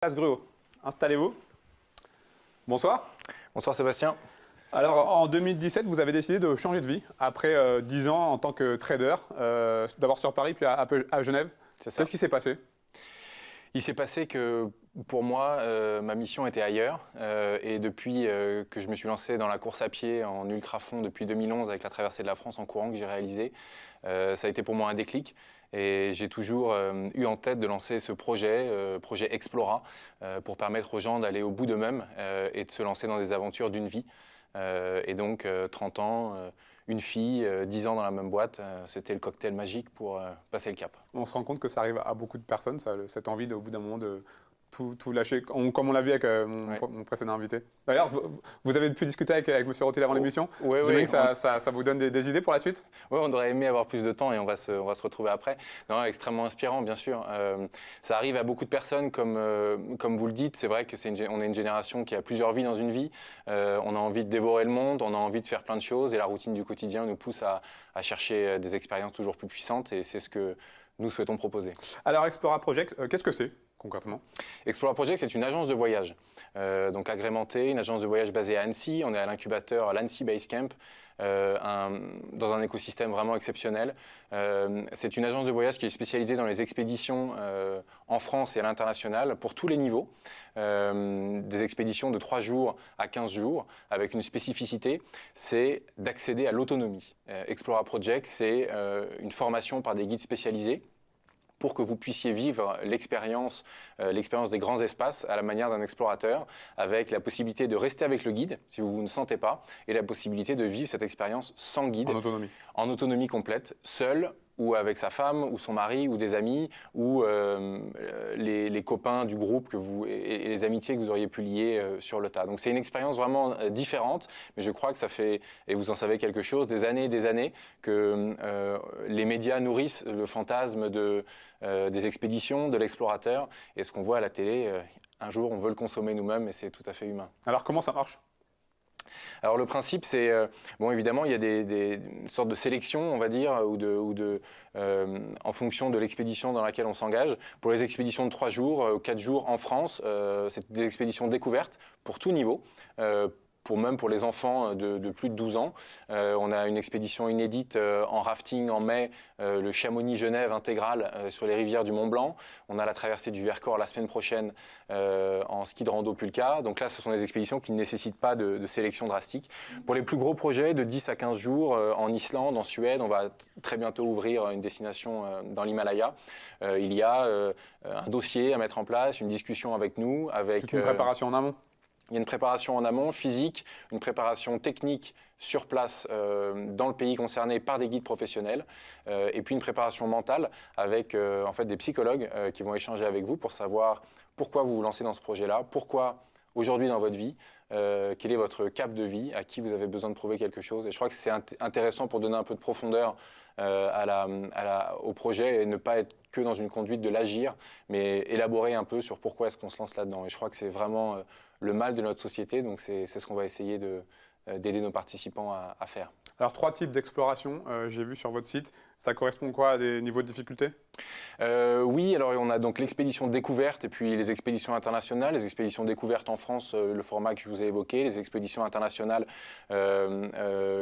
Place Gruau, installez-vous. Bonsoir. Bonsoir Sébastien. Alors en 2017, vous avez décidé de changer de vie après 10 ans en tant que trader, d'abord sur Paris puis à Genève. C'est ça. Qu'est-ce qui s'est passé? Il s'est passé que pour moi, ma mission était ailleurs et depuis que je me suis lancé dans la course à pied en ultra-fond depuis 2011 avec la traversée de la France en courant que j'ai réalisé, ça a été pour moi un déclic. Et j'ai toujours eu en tête de lancer ce projet, projet Explora, pour permettre aux gens d'aller au bout d'eux-mêmes et de se lancer dans des aventures d'une vie. Et donc 30 ans, une fille, 10 ans dans la même boîte, c'était le cocktail magique pour passer le cap. On se rend compte que ça arrive à beaucoup de personnes, ça, cette envie au bout d'un moment de tout lâcher, comme on l'a vu avec mon précédent invité. D'ailleurs, vous avez pu discuter avec M. Rothil avant l'émission. Oui, J'imagine que ça vous donne des idées pour la suite? Oui, on aurait aimé avoir plus de temps et on va se retrouver après. Non, extrêmement inspirant, bien sûr. Ça arrive à beaucoup de personnes, comme vous le dites. C'est vrai que on est une génération qui a plusieurs vies dans une vie. On a envie de dévorer le monde, on a envie de faire plein de choses et la routine du quotidien nous pousse à chercher des expériences toujours plus puissantes et c'est ce que nous souhaitons proposer. Alors, Explora Project, qu'est-ce que c'est concrètement? Explora Project, c'est une agence de voyage, donc agrémentée, une agence de voyage basée à Annecy. On est à l'incubateur l'Annecy Basecamp, dans un écosystème vraiment exceptionnel. C'est une agence de voyage qui est spécialisée dans les expéditions en France et à l'international pour tous les niveaux. Des expéditions de 3 jours à 15 jours, avec une spécificité, c'est d'accéder à l'autonomie. Explora Project, c'est une formation par des guides spécialisés pour que vous puissiez vivre l'expérience des grands espaces à la manière d'un explorateur, avec la possibilité de rester avec le guide si vous ne sentez pas, et la possibilité de vivre cette expérience sans guide. En autonomie. En autonomie complète, seul, ou avec sa femme, ou son mari, ou des amis, ou les copains du groupe et les amitiés que vous auriez pu lier sur le tas. Donc c'est une expérience vraiment différente, mais je crois que ça fait, et vous en savez quelque chose, des années et des années que les médias nourrissent le fantasme des expéditions, de l'explorateur, et ce qu'on voit à la télé, un jour on veut le consommer nous-mêmes, et c'est tout à fait humain. Alors comment ça marche? Alors le principe, c'est, bon évidemment, il y a des sortes de sélections, on va dire, en fonction de l'expédition dans laquelle on s'engage. Pour les expéditions de 3 jours, 4 jours en France, c'est des expéditions découvertes pour tout niveau. Même pour les enfants de plus de 12 ans. On a une expédition inédite en rafting en mai, le Chamonix-Genève intégral sur les rivières du Mont-Blanc. On a la traversée du Vercors la semaine prochaine en ski de rando Pulka. Donc là, ce sont des expéditions qui ne nécessitent pas de sélection drastique. Pour les plus gros projets, de 10 à 15 jours en Islande, en Suède, on va très bientôt ouvrir une destination dans l'Himalaya. Il y a un dossier à mettre en place, une discussion avec nous. Toute une préparation en amont? Il y a une préparation en amont, physique, une préparation technique sur place dans le pays concerné par des guides professionnels, et puis une préparation mentale avec en fait des psychologues qui vont échanger avec vous pour savoir pourquoi vous vous lancez dans ce projet-là, pourquoi aujourd'hui dans votre vie, quel est votre cap de vie, à qui vous avez besoin de prouver quelque chose. Et je crois que c'est intéressant pour donner un peu de profondeur au projet et ne pas être que dans une conduite de l'agir, mais élaborer un peu sur pourquoi est-ce qu'on se lance là-dedans. Et je crois que c'est vraiment le mal de notre société, donc c'est ce qu'on va essayer d'aider nos participants à faire. Alors 3 types d'exploration, j'ai vu sur votre site, ça correspond quoi à des niveaux de difficulté? Oui, alors on a donc l'expédition découverte et puis les expéditions internationales. Les expéditions découvertes en France, le format que je vous ai évoqué, les expéditions internationales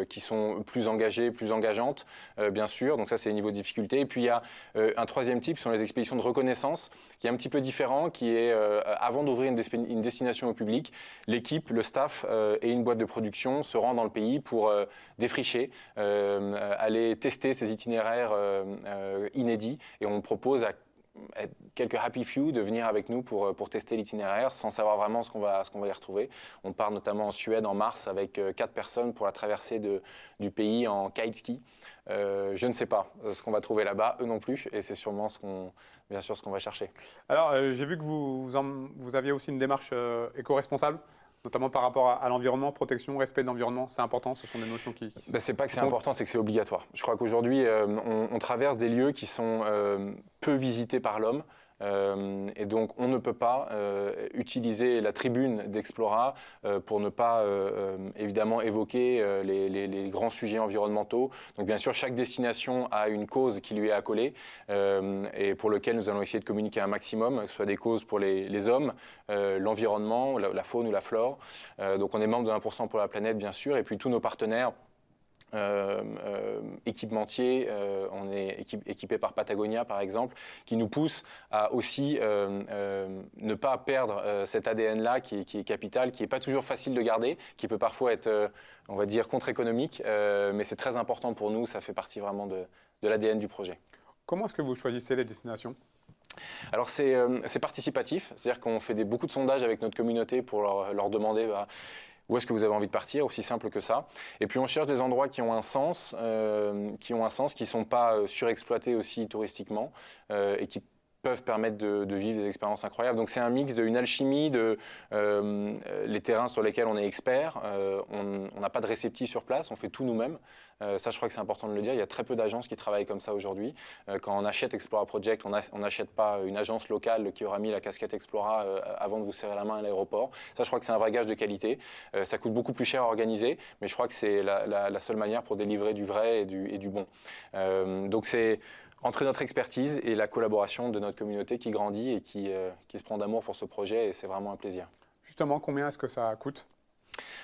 qui sont plus engagées, plus engageantes, bien sûr. Donc ça, c'est les niveaux de difficulté. Et puis il y a un 3e type, ce sont les expéditions de reconnaissance, qui est un petit peu différent, qui est avant d'ouvrir une destination au public, l'équipe, le staff et une boîte de production se rend dans le pays pour défricher, aller tester ces itinéraires inédits, et on propose à quelques happy few de venir avec nous pour tester l'itinéraire sans savoir vraiment ce qu'on va y retrouver. On part notamment en Suède en mars avec 4 personnes pour la traversée du pays en kite ski. Je ne sais pas ce qu'on va trouver là-bas, eux non plus, et c'est sûrement bien sûr ce qu'on va chercher. Alors j'ai vu que vous aviez aussi une démarche éco-responsable, notamment par rapport à l'environnement, protection, respect de l'environnement. C'est important, ce sont des notions qui c'est pas que c'est important, c'est que c'est obligatoire. Je crois qu'aujourd'hui, on traverse des lieux qui sont peu visités par l'homme. Et donc, on ne peut pas utiliser la tribune d'Explora pour ne pas, évidemment, évoquer les grands sujets environnementaux. Donc, bien sûr, chaque destination a une cause qui lui est accolée et pour lequel nous allons essayer de communiquer un maximum, que ce soit des causes pour les hommes, l'environnement, la faune ou la flore. Donc, on est membre de 1% pour la planète, bien sûr, et puis tous nos partenaires équipementiers, on est équipé par Patagonia par exemple, qui nous pousse à aussi ne pas perdre cet ADN-là qui est capital, qui n'est pas toujours facile de garder, qui peut parfois être, on va dire, contre-économique, mais c'est très important pour nous, ça fait partie vraiment de l'ADN du projet. Comment est-ce que vous choisissez les destinations ? Alors c'est participatif, c'est-à-dire qu'on fait beaucoup de sondages avec notre communauté pour leur demander où est-ce que vous avez envie de partir, aussi simple que ça. Et puis on cherche des endroits qui ont un sens, qui ne sont pas surexploités aussi touristiquement et qui peuvent permettre de vivre des expériences incroyables. Donc c'est un mix d'une alchimie, les terrains sur lesquels on est expert, on n'a pas de réceptif sur place, on fait tout nous-mêmes. Ça, je crois que c'est important de le dire. Il y a très peu d'agences qui travaillent comme ça aujourd'hui. Quand on achète Explora Project, on n'achète pas une agence locale qui aura mis la casquette Explora avant de vous serrer la main à l'aéroport. Ça, je crois que c'est un vrai gage de qualité. Ça coûte beaucoup plus cher à organiser, mais je crois que c'est la seule manière pour délivrer du vrai et du bon. Donc c'est entre notre expertise et la collaboration de notre communauté qui grandit et qui se prend d'amour pour ce projet, et c'est vraiment un plaisir. Justement, combien est-ce que ça coûte ?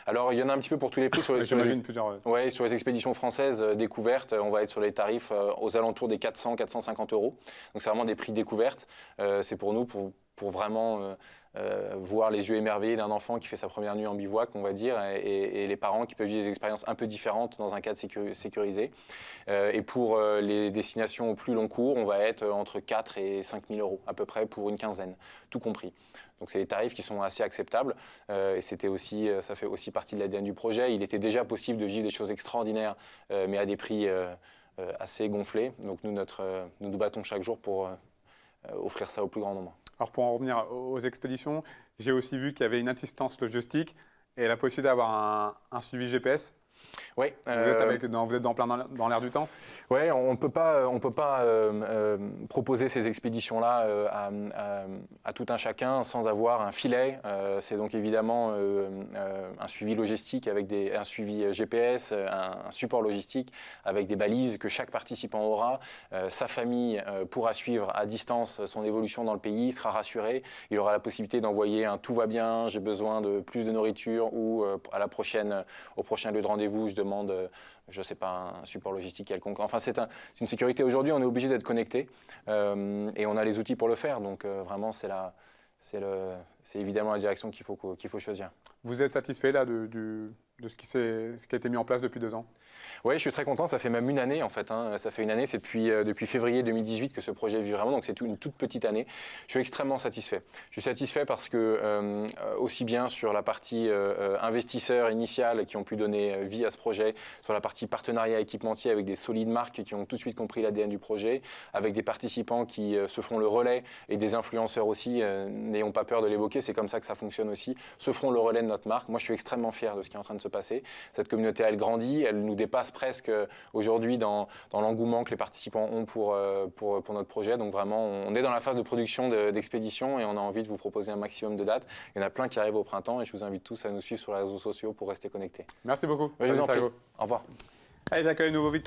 Alors, il y en a un petit peu pour tous les prix. Sur les expéditions françaises découvertes, on va être sur les tarifs aux alentours des 400-450 €. Donc, c'est vraiment des prix découvertes. C'est pour nous, pour vraiment voir les yeux émerveillés d'un enfant qui fait sa première nuit en bivouac, on va dire, et les parents qui peuvent vivre des expériences un peu différentes dans un cadre sécurisé. Et pour les destinations au plus long cours, on va être entre 4 et 5 000 € à peu près pour une quinzaine, tout compris. Donc c'est des tarifs qui sont assez acceptables et ça fait aussi partie de l'ADN du projet. Il était déjà possible de vivre des choses extraordinaires, mais à des prix assez gonflés. Donc nous nous battons chaque jour pour offrir ça au plus grand nombre. Alors pour en revenir aux expéditions, j'ai aussi vu qu'il y avait une assistance logistique et la possibilité d'avoir un suivi GPS. Oui. Vous êtes dans l'air du temps ? Oui, on ne peut pas proposer ces expéditions-là à tout un chacun sans avoir un filet. C'est donc évidemment un suivi logistique avec un suivi GPS, un support logistique avec des balises que chaque participant aura. Sa famille pourra suivre à distance son évolution dans le pays, sera rassuré. Il aura la possibilité d'envoyer un « tout va bien, j'ai besoin de plus de nourriture » ou au prochain lieu de rendez-vous, je demande, je ne sais pas, un support logistique quelconque. Enfin, c'est une sécurité. Aujourd'hui, on est obligé d'être connecté et on a les outils pour le faire. Donc, vraiment, c'est évidemment la direction qu'il faut choisir. Vous êtes satisfait là, de ce qui a été mis en place depuis 2 ans ? Oui, je suis très content. Ça fait même une année en fait. Ça fait une année. C'est depuis février 2018 que ce projet vit vraiment. Donc c'est une toute petite année. Je suis extrêmement satisfait. Je suis satisfait parce que aussi bien sur la partie investisseurs initial qui ont pu donner vie à ce projet, sur la partie partenariat équipementier avec des solides marques qui ont tout de suite compris l'ADN du projet, avec des participants qui se font le relais et des influenceurs aussi. N'ayons pas peur de l'évoquer. C'est comme ça que ça fonctionne aussi. Se font le relais de notre marque. Moi, je suis extrêmement fier de ce qui est en train de se passer. Cette communauté, elle grandit. Elle nous dépasse presque aujourd'hui dans l'engouement que les participants ont pour notre projet. Donc vraiment, on est dans la phase de production d'expédition et on a envie de vous proposer un maximum de dates. Il y en a plein qui arrivent au printemps et je vous invite tous à nous suivre sur les réseaux sociaux pour rester connectés. Merci beaucoup. Je vous en prie. Au revoir. Allez, j'accueille nouveau Victor.